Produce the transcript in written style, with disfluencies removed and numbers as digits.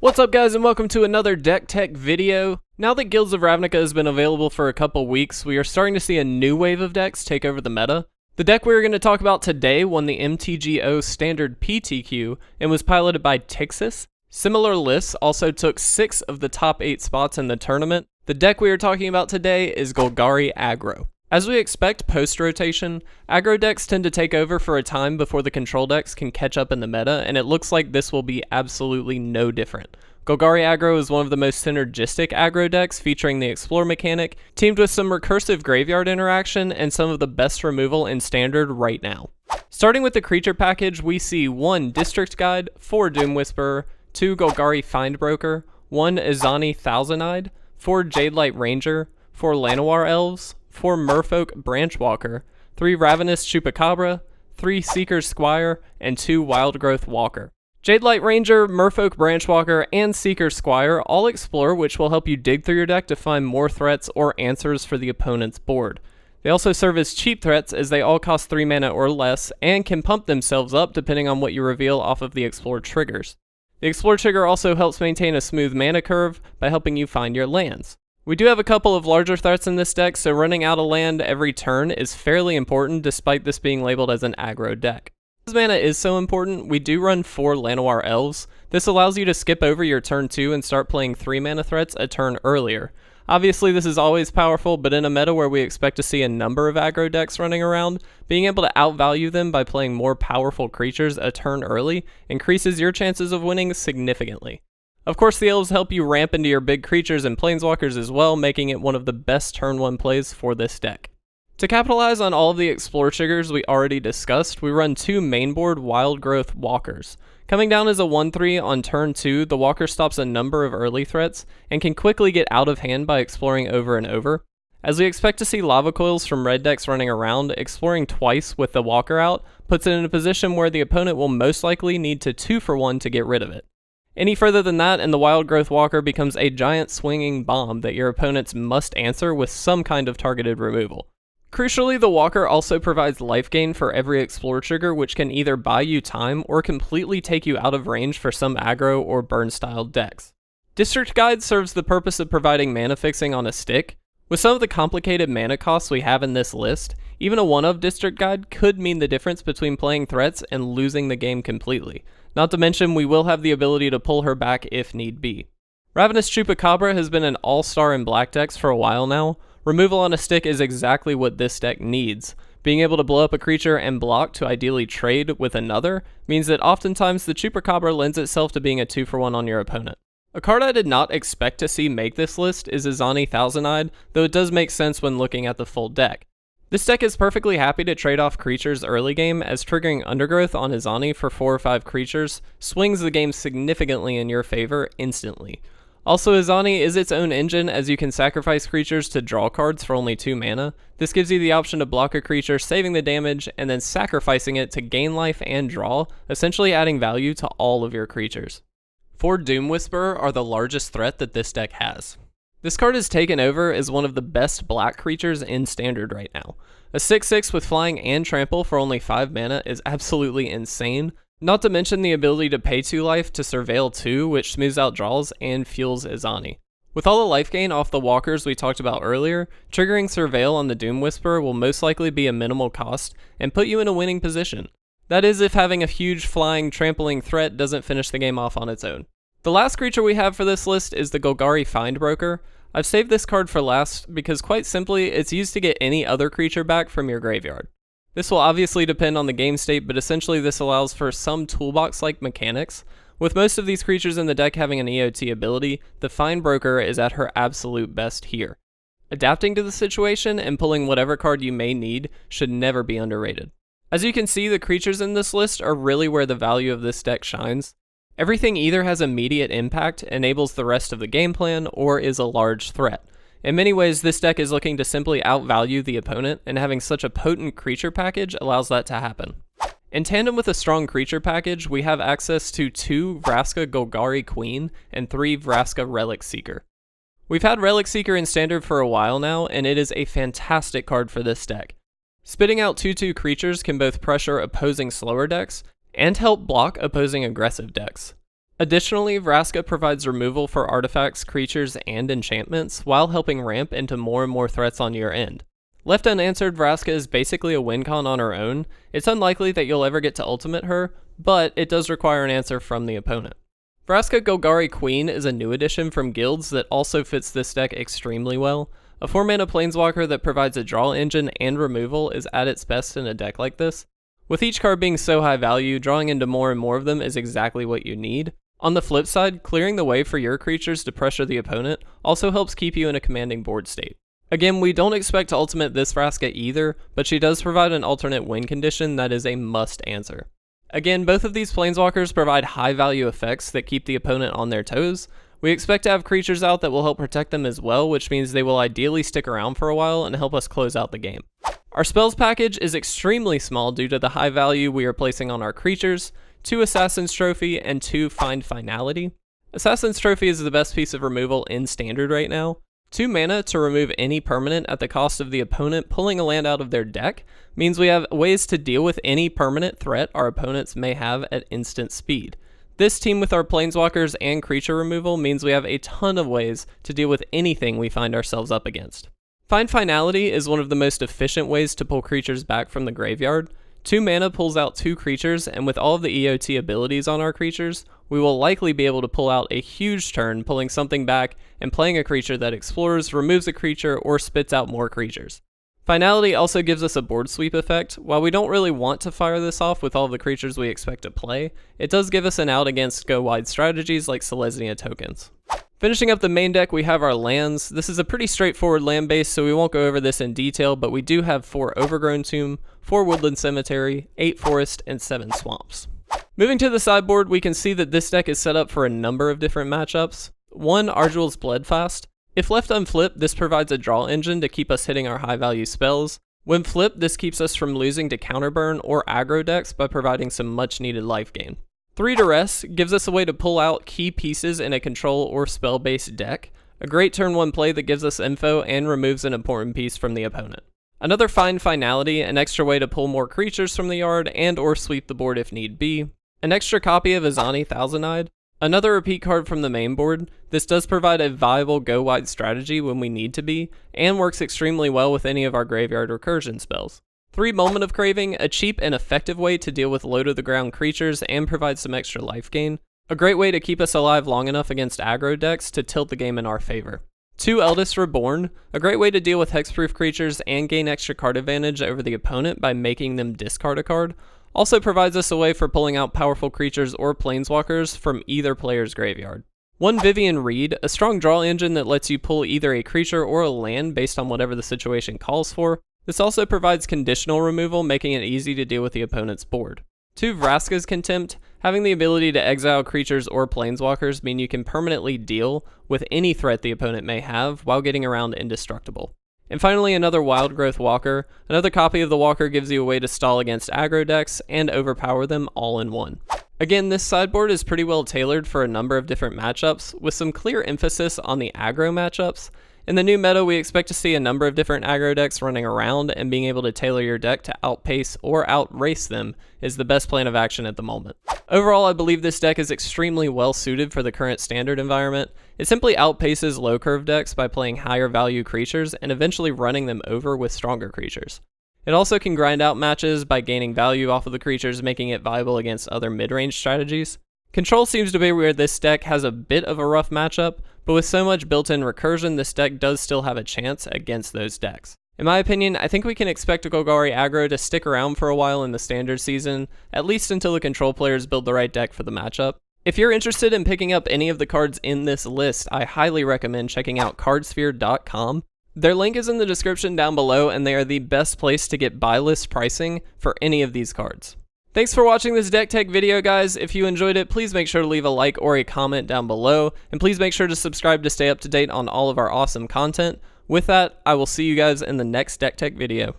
What's up guys and welcome to another deck tech video. Now that Guilds of Ravnica has been available for a couple weeks, we are starting to see a new wave of decks take over the meta. The deck we are going to talk about today won the MTGO Standard PTQ and was piloted by Tixis. Similar lists also took 6 of the top 8 spots in the tournament. The deck we are talking about today is Golgari Aggro. As we expect post-rotation, aggro decks tend to take over for a time before the control decks can catch up in the meta, and it looks like this will be absolutely no different. Golgari Aggro is one of the most synergistic aggro decks, featuring the Explore mechanic, teamed with some recursive graveyard interaction and some of the best removal in Standard right now. Starting with the creature package, we see 1 District Guide, 4 Doom Whisperer, 2 Golgari Findbroker, 1 Izani Thousand-Eyed, 4 Jadelight Ranger, 4 Llanowar Elves, 4 Merfolk Branchwalker, 3 Ravenous Chupacabra, 3 Seeker's Squire, and 2 Wildgrowth Walker. Jadelight Ranger, Merfolk Branchwalker, and Seeker's Squire all explore, which will help you dig through your deck to find more threats or answers for the opponent's board. They also serve as cheap threats as they all cost 3 mana or less and can pump themselves up depending on what you reveal off of the Explore triggers. The Explore trigger also helps maintain a smooth mana curve by helping you find your lands. We do have a couple of larger threats in this deck, so running out a land every turn is fairly important despite this being labeled as an aggro deck. Because mana is so important, we do run 4 Llanowar Elves. This allows you to skip over your turn 2 and start playing 3 mana threats a turn earlier. Obviously this is always powerful, but in a meta where we expect to see a number of aggro decks running around, being able to outvalue them by playing more powerful creatures a turn early increases your chances of winning significantly. Of course, the elves help you ramp into your big creatures and planeswalkers as well, making it one of the best turn 1 plays for this deck. To capitalize on all of the Explore triggers we already discussed, we run 2 mainboard Wildgrowth Walkers. Coming down as a 1/3 on turn 2, the Walker stops a number of early threats and can quickly get out of hand by exploring over and over. As we expect to see lava coils from red decks running around, exploring twice with the Walker out puts it in a position where the opponent will most likely need to 2-for-1 to get rid of it. Any further than that, and the Wildgrowth Walker becomes a giant swinging bomb that your opponents must answer with some kind of targeted removal. Crucially, the Walker also provides life gain for every Explore trigger, which can either buy you time or completely take you out of range for some aggro or burn-style decks. District Guide serves the purpose of providing mana fixing on a stick. With some of the complicated mana costs we have in this list, even a 1-of District Guide could mean the difference between playing threats and losing the game completely. Not to mention, we will have the ability to pull her back if need be. Ravenous Chupacabra has been an all-star in black decks for a while now. Removal on a stick is exactly what this deck needs. Being able to blow up a creature and block to ideally trade with another means that oftentimes the Chupacabra lends itself to being a 2-for-1 on your opponent. A card I did not expect to see make this list is Izani Thousand-Eyed, though it does make sense when looking at the full deck. This deck is perfectly happy to trade off creatures early game, as triggering Undergrowth on Izani for 4 or 5 creatures swings the game significantly in your favor instantly. Also, Izani is its own engine, as you can sacrifice creatures to draw cards for only 2 mana. This gives you the option to block a creature, saving the damage, and then sacrificing it to gain life and draw, essentially adding value to all of your creatures. 4 Doom Whisperer are the largest threat that this deck has. This card is taken over as one of the best black creatures in Standard right now. A 6/6 with flying and trample for only 5 mana is absolutely insane, not to mention the ability to pay 2 life to Surveil 2, which smooths out draws and fuels Izani. With all the life gain off the walkers we talked about earlier, triggering Surveil on the Doom Whisperer will most likely be a minimal cost and put you in a winning position. That is, if having a huge flying, trampling threat doesn't finish the game off on its own. The last creature we have for this list is the Golgari Findbroker. I've saved this card for last because, quite simply, it's used to get any other creature back from your graveyard. This will obviously depend on the game state, but essentially this allows for some toolbox-like mechanics. With most of these creatures in the deck having an EOT ability, the Findbroker is at her absolute best here. Adapting to the situation and pulling whatever card you may need should never be underrated. As you can see, the creatures in this list are really where the value of this deck shines. Everything either has immediate impact, enables the rest of the game plan, or is a large threat. In many ways, this deck is looking to simply outvalue the opponent, and having such a potent creature package allows that to happen. In tandem with a strong creature package, we have access to 2 Vraska Golgari Queen and 3 Vraska Relic Seeker. We've had Relic Seeker in Standard for a while now, and it is a fantastic card for this deck. Spitting out 2/2 creatures can both pressure opposing slower decks, and help block opposing aggressive decks. Additionally, Vraska provides removal for artifacts, creatures, and enchantments, while helping ramp into more and more threats on your end. Left unanswered, Vraska is basically a win con on her own. It's unlikely that you'll ever get to ultimate her, but it does require an answer from the opponent. Vraska Golgari Queen is a new addition from guilds that also fits this deck extremely well. A 4-mana planeswalker that provides a draw engine and removal is at its best in a deck like this. With each card being so high value, drawing into more and more of them is exactly what you need. On the flip side, clearing the way for your creatures to pressure the opponent also helps keep you in a commanding board state. Again, we don't expect to ultimate this Vraska either, but she does provide an alternate win condition that is a must answer. Again, both of these planeswalkers provide high value effects that keep the opponent on their toes. We expect to have creatures out that will help protect them as well, which means they will ideally stick around for a while and help us close out the game. Our spells package is extremely small due to the high value we are placing on our creatures, 2 Assassin's Trophy and 2 Find Finality. Assassin's Trophy is the best piece of removal in Standard right now. 2 mana to remove any permanent at the cost of the opponent pulling a land out of their deck means we have ways to deal with any permanent threat our opponents may have at instant speed. This team with our planeswalkers and creature removal means we have a ton of ways to deal with anything we find ourselves up against. Find Finality is one of the most efficient ways to pull creatures back from the graveyard. 2 mana pulls out 2 creatures, and with all of the EOT abilities on our creatures, we will likely be able to pull out a huge turn, pulling something back and playing a creature that explores, removes a creature, or spits out more creatures. Finality also gives us a board sweep effect. While we don't really want to fire this off with all of the creatures we expect to play, it does give us an out against go-wide strategies like Selesnya tokens. Finishing up the main deck, we have our lands. This is a pretty straightforward land base, so we won't go over this in detail, but we do have 4 Overgrown Tomb, 4 Woodland Cemetery, 8 Forest, and 7 Swamps. Moving to the sideboard, we can see that this deck is set up for a number of different matchups. 1, Ardul's Bloodfast. If left unflipped, this provides a draw engine to keep us hitting our high value spells. When flipped, this keeps us from losing to counterburn or aggro decks by providing some much needed life gain. 3 Duress gives us a way to pull out key pieces in a control or spell based deck. A great turn 1 play that gives us info and removes an important piece from the opponent. Another Find Finality, an extra way to pull more creatures from the yard and or sweep the board if need be. An extra copy of Azani Thousand-Eyed. Another repeat card from the main board. This does provide a viable go-wide strategy when we need to be, and works extremely well with any of our graveyard recursion spells. 3 Moment of Craving, a cheap and effective way to deal with low-to-the-ground creatures and provide some extra life gain. A great way to keep us alive long enough against aggro decks to tilt the game in our favor. 2 Eldest Reborn, a great way to deal with hexproof creatures and gain extra card advantage over the opponent by making them discard a card. Also provides us a way for pulling out powerful creatures or planeswalkers from either player's graveyard. 1 Vivian Reed, a strong draw engine that lets you pull either a creature or a land based on whatever the situation calls for. This also provides conditional removal, making it easy to deal with the opponent's board. 2 Vraska's Contempt, having the ability to exile creatures or planeswalkers mean you can permanently deal with any threat the opponent may have while getting around indestructible. And finally, another Wild Growth Walker. Another copy of the Walker gives you a way to stall against aggro decks and overpower them all in one. Again, this sideboard is pretty well tailored for a number of different matchups, with some clear emphasis on the aggro matchups. In the new meta, we expect to see a number of different aggro decks running around, and being able to tailor your deck to outpace or outrace them is the best plan of action at the moment. Overall, I believe this deck is extremely well suited for the current standard environment. It simply outpaces low curve decks by playing higher value creatures and eventually running them over with stronger creatures. It also can grind out matches by gaining value off of the creatures, making it viable against other mid-range strategies. Control seems to be where this deck has a bit of a rough matchup, but with so much built-in recursion, this deck does still have a chance against those decks. In my opinion, I think we can expect Golgari Aggro to stick around for a while in the standard season, at least until the control players build the right deck for the matchup. If you're interested in picking up any of the cards in this list, I highly recommend checking out cardsphere.com. Their link is in the description down below, and they are the best place to get buy list pricing for any of these cards. Thanks for watching this deck tech video, guys. If you enjoyed it, please make sure to leave a like or a comment down below, and please make sure to subscribe to stay up to date on all of our awesome content. With that, I will see you guys in the next deck tech video.